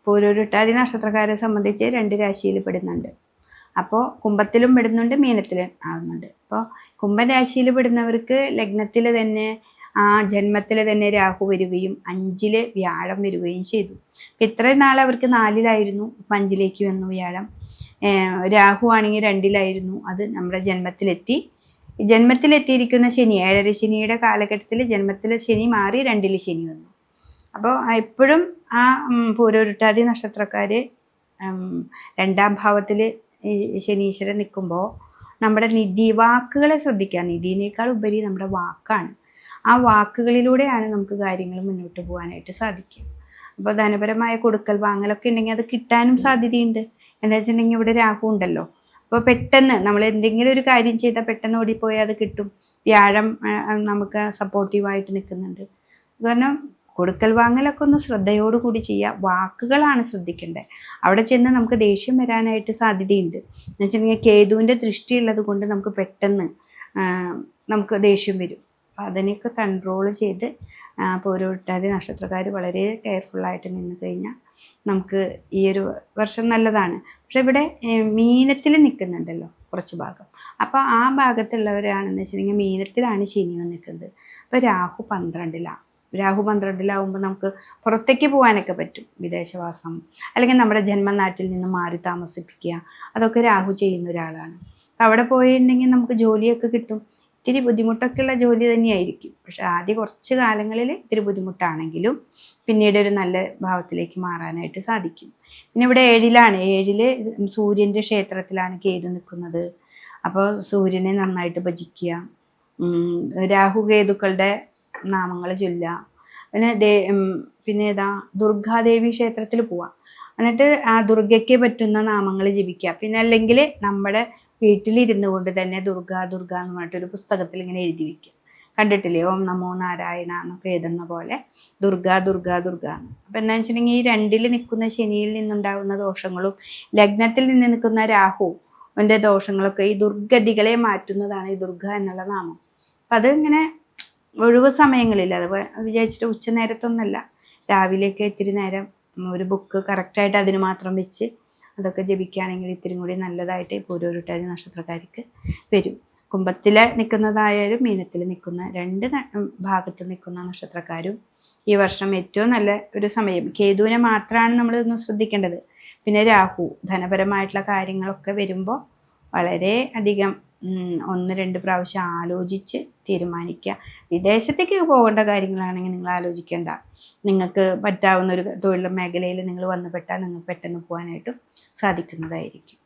പൂരോരുട്ടാതി നക്ഷത്രക്കാരെ സംബന്ധിച്ച് 2 രാശിയിൽ പെടുന്നുണ്ട്. അപ്പോൾ കുംഭത്തിലും പെടുന്നുണ്ട്, മീനത്തിലും ആവുന്നുണ്ട്. അപ്പോൾ കുംഭൻ രാശിയിൽ പെടുന്നവർക്ക് ലഗ്നത്തിൽ തന്നെ ജന്മത്തിൽ തന്നെ രാഹു വരികയും 5 വ്യാഴം വരികയും ചെയ്തു. ഇത്രയും നാൾ അവർക്ക് 4 ഇപ്പം 5 വന്നു വ്യാഴം. രാഹു ആണെങ്കിൽ 2 അത് നമ്മുടെ ജന്മത്തിലെത്തിയിരിക്കുന്ന ശനി 7 ശനിയുടെ കാലഘട്ടത്തിൽ ജന്മത്തിലെ ശനി മാറി 2 ശനി വന്നു. അപ്പോൾ എപ്പോഴും പൂരോരുട്ടാതി നക്ഷത്രക്കാർ 2ാം ഭാവത്തിൽ ശനീശ്വരൻ നിൽക്കുമ്പോൾ നമ്മുടെ വാക്കുകളെ ശ്രദ്ധിക്കുക. നിധിനേക്കാൾ ഉപരി നമ്മുടെ വാക്കാണ്. ആ വാക്കുകളിലൂടെയാണ് നമുക്ക് കാര്യങ്ങൾ മുന്നോട്ട് പോകാനായിട്ട് സാധിക്കുക. അപ്പോൾ ധനപരമായ കൊടുക്കൽ വാങ്ങലൊക്കെ ഉണ്ടെങ്കിൽ അത് കിട്ടാനും സാധ്യതയുണ്ട്. എന്താ വെച്ചിട്ടുണ്ടെങ്കിൽ ഇവിടെ രാഹു ഉണ്ടല്ലോ. അപ്പോൾ പെട്ടെന്ന് നമ്മൾ എന്തെങ്കിലും ഒരു കാര്യം ചെയ്താൽ പെട്ടെന്ന് ഓടിപ്പോയാൽ അത് കിട്ടും. വ്യാഴം നമുക്ക് സപ്പോർട്ടീവായിട്ട് നിൽക്കുന്നുണ്ട്. കാരണം കൊടുക്കൽ വാങ്ങലൊക്കെ ഒന്ന് ശ്രദ്ധയോടുകൂടി ചെയ്യുക. വാക്കുകളാണ് ശ്രദ്ധിക്കേണ്ടത്. അവിടെ ചെന്ന് നമുക്ക് ദേഷ്യം വരാനായിട്ട് സാധ്യതയുണ്ട്. എന്ന് വെച്ചിട്ടുണ്ടെങ്കിൽ കേതുവിൻ്റെ ദൃഷ്ടിയുള്ളത് കൊണ്ട് നമുക്ക് പെട്ടെന്ന് നമുക്ക് ദേഷ്യം വരും. അപ്പോൾ അതിനെയൊക്കെ കൺട്രോൾ ചെയ്ത് പൂരോരുട്ടാതി നക്ഷത്രക്കാർ വളരെ കെയർഫുള്ളായിട്ട് നിന്ന് കഴിഞ്ഞാൽ നമുക്ക് ഈ ഒരു വർഷം നല്ലതാണ്. പക്ഷെ ഇവിടെ മീനത്തിൽ നിൽക്കുന്നുണ്ടല്ലോ കുറച്ച് ഭാഗം. അപ്പോൾ ആ ഭാഗത്തുള്ളവരാണെന്ന് വെച്ചിട്ടുണ്ടെങ്കിൽ മീനത്തിലാണ് ശനി വന്നിരിക്കുന്നത്. അപ്പോൾ രാഹു 12-ലാവുമ്പോൾ നമുക്ക് പുറത്തേക്ക് പോകാനൊക്കെ പറ്റും. വിദേശവാസം അല്ലെങ്കിൽ നമ്മുടെ ജന്മനാട്ടിൽ നിന്ന് മാറി താമസിപ്പിക്കുക, അതൊക്കെ രാഹു ചെയ്യുന്ന ഒരാളാണ്. അവിടെ പോയിട്ടുണ്ടെങ്കിൽ നമുക്ക് ജോലിയൊക്കെ കിട്ടും. ഇത്തിരി ബുദ്ധിമുട്ടൊക്കെയുള്ള ജോലി തന്നെയായിരിക്കും. പക്ഷെ ആദ്യം കുറച്ച് കാലങ്ങളിൽ ഇത്തിരി ബുദ്ധിമുട്ടാണെങ്കിലും പിന്നീട് ഒരു നല്ല ഭാവത്തിലേക്ക് മാറാനായിട്ട് സാധിക്കും. പിന്നെ ഇവിടെ 7 സൂര്യൻ്റെ ക്ഷേത്രത്തിലാണ് കേതു നിൽക്കുന്നത്. അപ്പോൾ സൂര്യനെ നന്നായിട്ട് ഭജിക്കുക, രാഹു കേതുക്കളുടെ നാമങ്ങൾ ചൊല്ലുക. പിന്നെ ദുർഗാദേവി ക്ഷേത്രത്തിൽ പോവാം. എന്നിട്ട് ആ ദുർഗയ്ക്ക് പറ്റുന്ന നാമങ്ങൾ ജപിക്കുക. പിന്നെ അല്ലെങ്കിൽ നമ്മുടെ വീട്ടിലിരുന്നു കൊണ്ട് തന്നെ ദുർഗ എന്ന് പറഞ്ഞിട്ടൊരു പുസ്തകത്തിൽ ഇങ്ങനെ എഴുതി വയ്ക്കുക. കണ്ടിട്ടില്ലേ? ഓം നമോ നാരായണ എന്നൊക്കെ എഴുതുന്ന പോലെ ദുർഗ എന്ന്. അപ്പം എന്താ വെച്ചിട്ടുണ്ടെങ്കിൽ ഈ 2 നിൽക്കുന്ന ശനിയിൽ നിന്നുണ്ടാകുന്ന ദോഷങ്ങളും ലഗ്നത്തിൽ നിന്ന് നിൽക്കുന്ന രാഹുവിൻ്റെ ദോഷങ്ങളൊക്കെ ഈ ദുർഗതികളെ മാറ്റുന്നതാണ് ഈ ദുർഗ എന്നുള്ള നാമം. അപ്പം അത് ഇങ്ങനെ ഒഴിവ് സമയങ്ങളിൽ അത് വിചാരിച്ചിട്ട് ഉച്ചനേരത്തൊന്നല്ല, രാവിലെയൊക്കെ ഇത്തിരി നേരം ഒരു ബുക്ക് കറക്റ്റായിട്ട് അതിന് മാത്രം വെച്ച് അതൊക്കെ ജപിക്കുകയാണെങ്കിൽ ഇത്തിരി കൂടി നല്ലതായിട്ട് പൂരോരുട്ടാതി നക്ഷത്രക്കാർക്ക് വരും. കുംഭത്തിൽ നിൽക്കുന്നതായാലും മീനത്തിൽ നിൽക്കുന്ന 2 ഭാഗത്ത് നിൽക്കുന്ന നക്ഷത്രക്കാരും ഈ വർഷം ഏറ്റവും നല്ല ഒരു സമയം. കേതുവിനെ മാത്രമാണ് നമ്മളൊന്ന് ശ്രദ്ധിക്കേണ്ടത്. പിന്നെ രാഹു ധനപരമായിട്ടുള്ള കാര്യങ്ങളൊക്കെ വരുമ്പോൾ വളരെ അധികം 1-2 പ്രാവശ്യം ആലോചിച്ച് തീരുമാനിക്കുക. വിദേശത്തേക്ക് പോകേണ്ട കാര്യങ്ങളാണെങ്കിൽ നിങ്ങൾ ആലോചിക്കേണ്ട. നിങ്ങൾക്ക് പറ്റാവുന്ന ഒരു തൊഴിൽ മേഖലയിൽ നിങ്ങൾ വന്നുപെട്ടാൽ നിങ്ങൾക്ക് പെട്ടെന്ന് പോകാനായിട്ടും സാധിക്കുന്നതായിരിക്കും.